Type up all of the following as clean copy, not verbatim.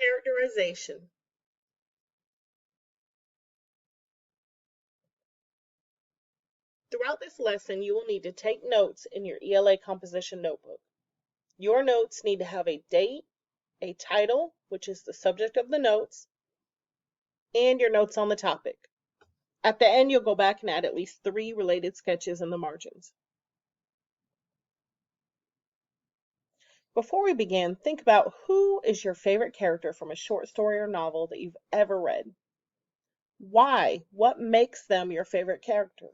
Characterization. Throughout this lesson, you will need to take notes in your ELA composition notebook. Your notes need to have a date, a title, which is the subject of the notes, and your notes on the topic. At the end, you'll go back and add at least 3 related sketches in the margins. Before we begin, think about who is your favorite character from a short story or novel that you've ever read. Why? What makes them your favorite character?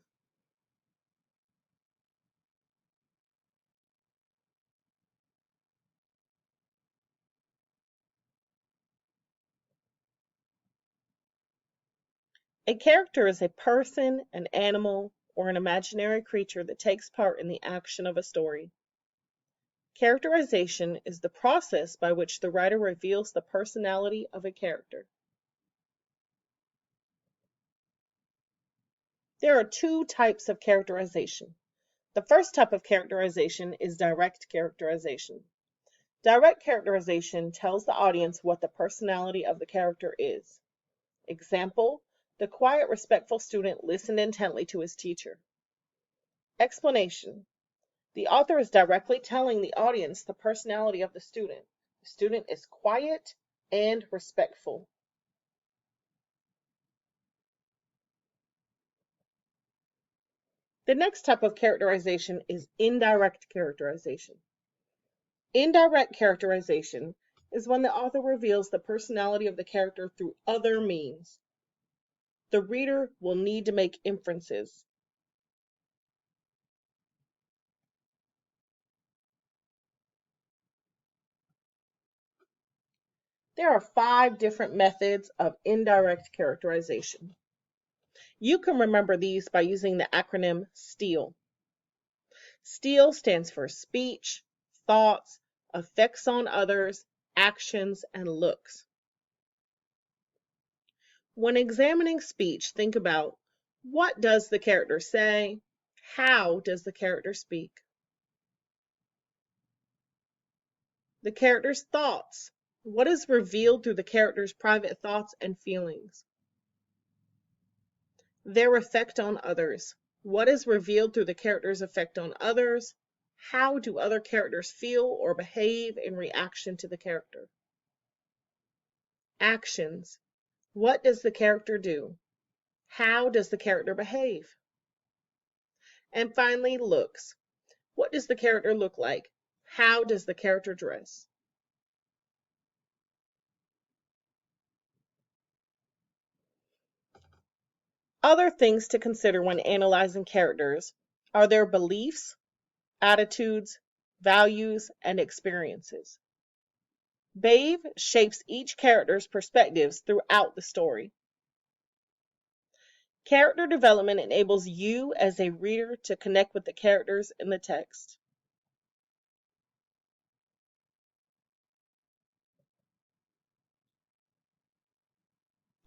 A character is a person, an animal, or an imaginary creature that takes part in the action of a story. Characterization is the process by which the writer reveals the personality of a character. There are 2 types of characterization. The first type of characterization is direct characterization. Direct characterization tells the audience what the personality of the character is. Example, the quiet, respectful student listened intently to his teacher. Explanation. The author is directly telling the audience the personality of the student. The student is quiet and respectful. The next type of characterization is indirect characterization. Indirect characterization is when the author reveals the personality of the character through other means. The reader will need to make inferences. There are 5 different methods of indirect characterization. You can remember these by using the acronym STEAL. STEAL stands for speech, thoughts, effects on others, actions, and looks. When examining speech, think about what does the character say? How does the character speak? The character's thoughts. What is revealed through the character's private thoughts and feelings? Their effect on others. What is revealed through the character's effect on others? How do other characters feel or behave in reaction to the character? Actions. What does the character do? How does the character behave? And finally, looks. What does the character look like? How does the character dress? Other things to consider when analyzing characters are their beliefs, attitudes, values, and experiences. Bave shapes each character's perspectives throughout the story. Character development enables you as a reader to connect with the characters in the text.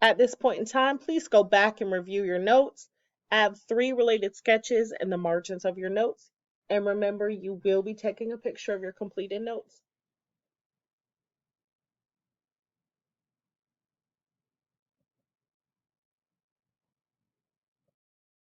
At this point in time, please go back and review your notes, add 3 related sketches in the margins of your notes, and remember you will be taking a picture of your completed notes.